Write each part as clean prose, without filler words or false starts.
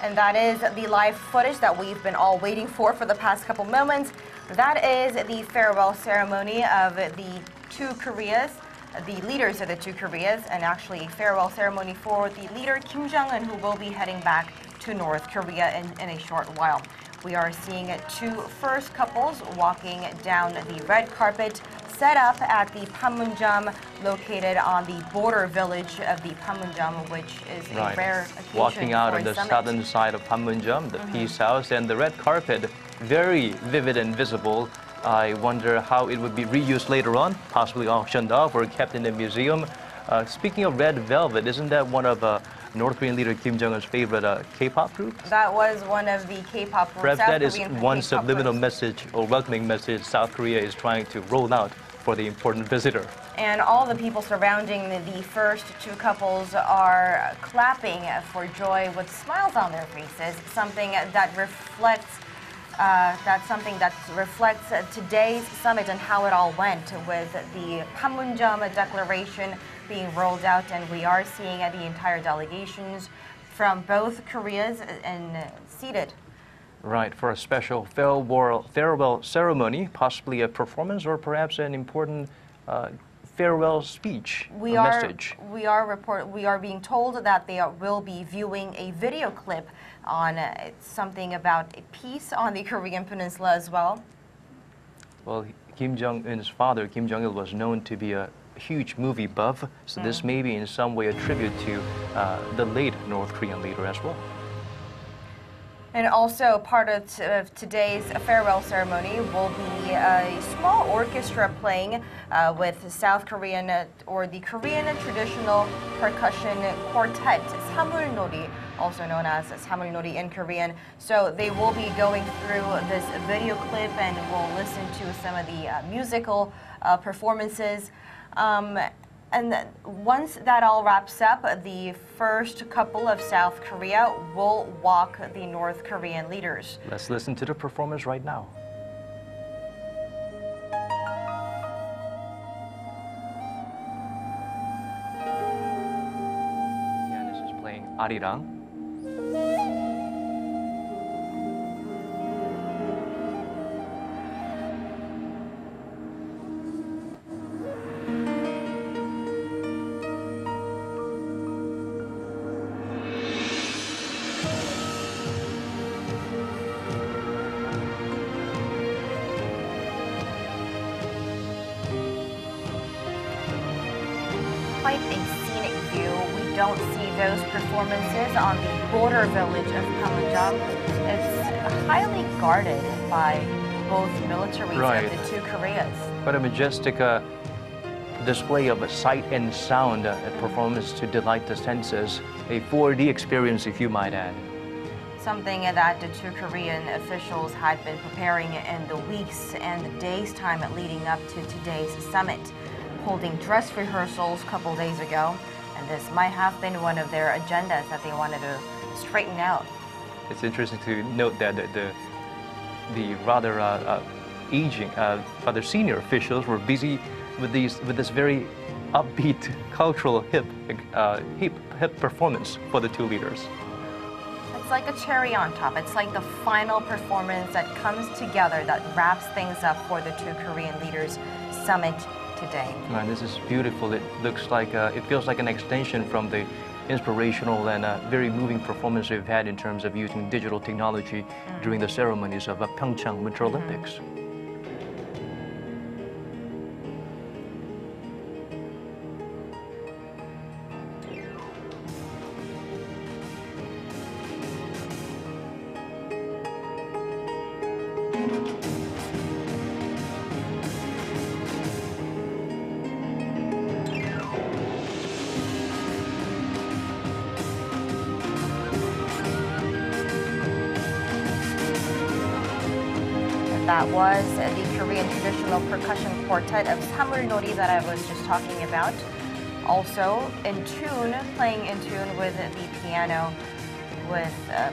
And that is the live footage that we've been all waiting for the past couple moments. That is the farewell ceremony of the two Koreas, the leaders of the two Koreas, and actually a farewell ceremony for the leader Kim Jong-un, who will be heading back to North Korea in a short while. We are seeing two first couples walking down the red carpet set up at the Panmunjom, located on the border village of the Panmunjom, which is a rare occasion. Walking out for on the summit. southern side of Panmunjom, the Peace House, and the red carpet, very vivid and visible. I wonder how it would be reused later on, possibly auctioned off or kept in a museum. Speaking of red velvet, isn't that one of North Korean leader Kim Jong-un's favorite K-pop groups? That was one of the K-pop groups. Perhaps that is one subliminal message or welcoming message South Korea is trying to roll out for the important visitor. And all the people surrounding the first two couples are clapping for joy with smiles on their faces, something that reflects today's summit and how it all went, with the Panmunjom Declaration being rolled out, and we are seeing the entire delegations from both Koreas and seated. Right, for a special farewell ceremony, possibly a performance or perhaps an important farewell speech, message. We are being told that they will be viewing a video clip on something about peace on the Korean Peninsula as well. Well, Kim Jong-un's father, Kim Jong-il, was known to be a huge movie buff, so this may be in some way a tribute to the late North Korean leader as well. And also part of today's farewell ceremony will be a small orchestra playing with South Korean or the Korean traditional percussion quartet, Samulnori, also known as Samulnori in Korean. So they will be going through this video clip and we'll listen to some of the musical performances. And then once that all wraps up, the first couple of South Korea will walk the North Korean leaders. Let's listen to the performance right now. Yeah, this is playing Arirang. Quite a scenic view. We don't see those performances on the border village of Panmunjom. It's highly guarded by both militaries of the two Koreas. But a majestic display of a sight and sound performance to delight the senses. A 4D experience, if you might add. Something that the two Korean officials had been preparing in the weeks and the days' time leading up to today's summit, holding dress rehearsals a couple days ago, and this might have been one of their agendas that they wanted to straighten out. It's interesting to note that the rather aging, rather senior officials were busy with this very upbeat, cultural, hip performance for the two leaders. It's like a cherry on top. It's like the final performance that comes together, that wraps things up for the two Korean leaders' summit today. And this is beautiful. It looks like, it feels like an extension from the inspirational and very moving performance we've had in terms of using digital technology during the ceremonies of Pyeongchang Winter Olympics. That was the Korean traditional percussion quartet of Samulnori that I was just talking about. Also playing in tune with the piano, with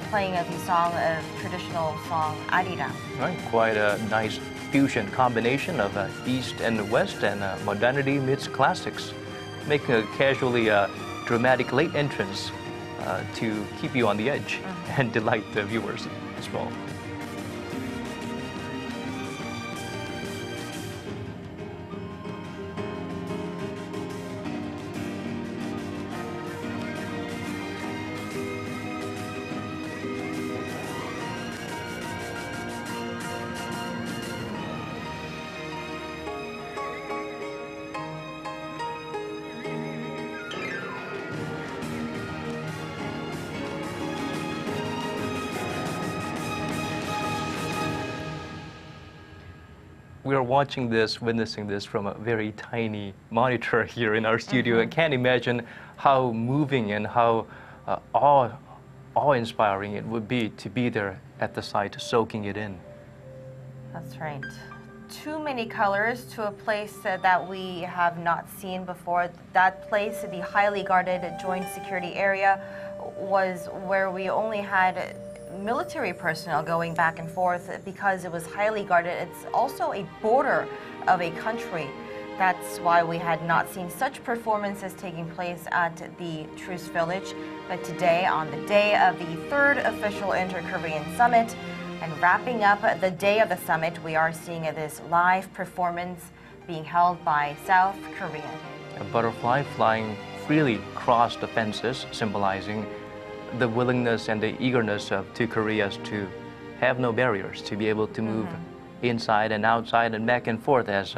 playing of the traditional song Arirang. Right, quite a nice fusion combination of East and West, and modernity meets classics, making a casually dramatic late entrance to keep you on the edge and delight the viewers as well. We are watching this, witnessing this from a very tiny monitor here in our studio. I can't imagine how moving and how awe-inspiring it would be to be there at the site, soaking it in. That's right. Too many colors to a place that we have not seen before. That place, the highly guarded joint security area, was where we only had military personnel going back and forth because it was highly guarded. It's also a border of a country. That's why we had not seen such performances taking place at the Truce Village. But today, on the day of the third official Inter-Korean Summit, and wrapping up the day of the summit, we are seeing this live performance being held by South Korea. A butterfly flying freely across the fences, symbolizing the willingness and the eagerness of two Koreas to have no barriers, to be able to move inside and outside and back and forth as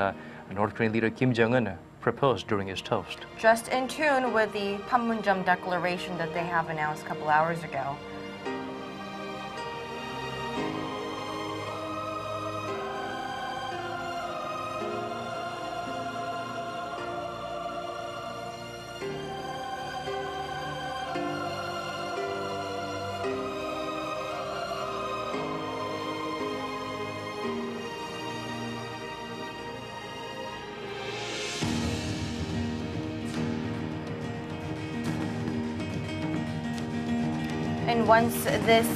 North Korean leader Kim Jong-un proposed during his toast. Just in tune with the Panmunjom Declaration that they have announced a couple hours ago. And once this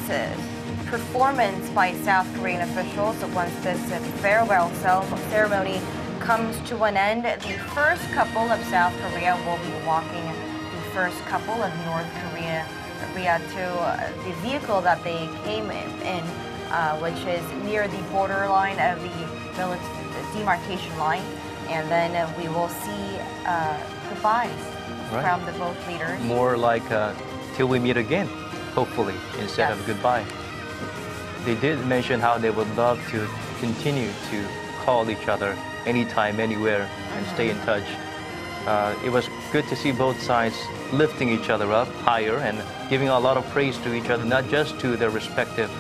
performance by South Korean officials, once this farewell ceremony comes to an end, the first couple of South Korea will be walking the first couple of North Korea to the vehicle that they came in, which is near the borderline of the demarcation line. And then we will see goodbyes from the both leaders. More like till we meet again, hopefully, instead of goodbye. They did mention how they would love to continue to call each other anytime, anywhere, and stay in touch. It was good to see both sides lifting each other up higher and giving a lot of praise to each other, not just to their respective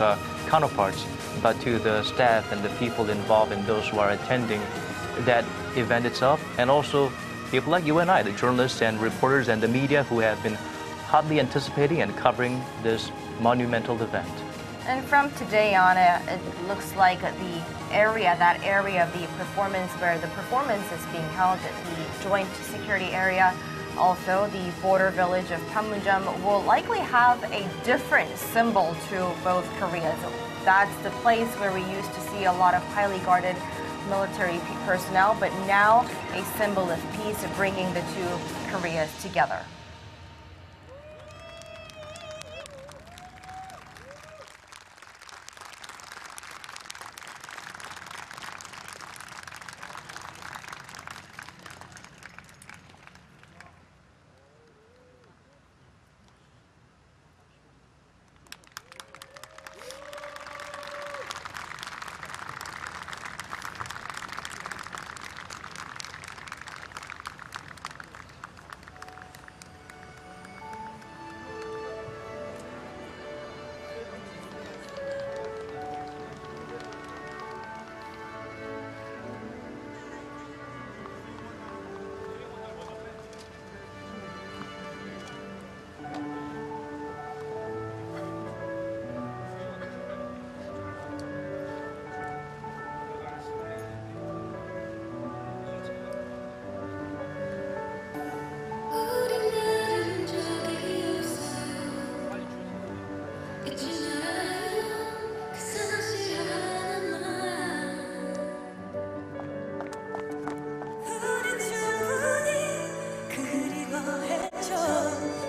counterparts, but to the staff and the people involved and those who are attending that event itself, and also people like you and I, the journalists and reporters and the media who have been hotly anticipating and covering this monumental event. And from today on, it looks like that area of the performance where the performance is being held at the joint security area, also the border village of Panmunjom, will likely have a different symbol to both Koreas. That's the place where we used to see a lot of highly guarded military personnel, but now a symbol of peace, bringing the two Koreas together.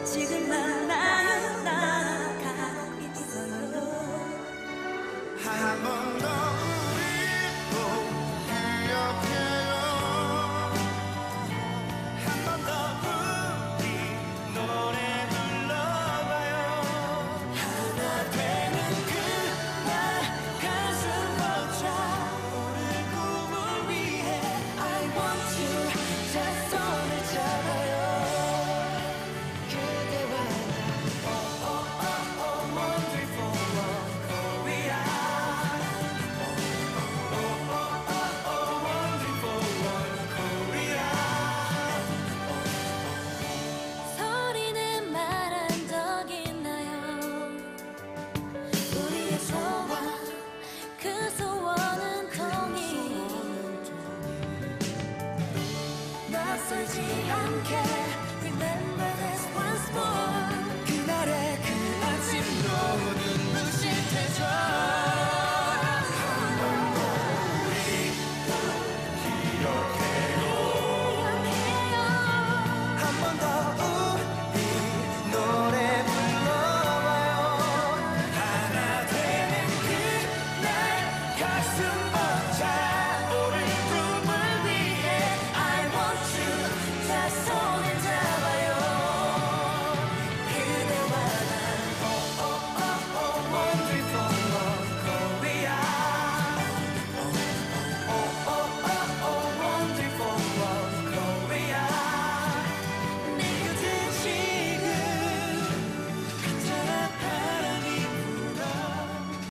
지금 만나요 번 더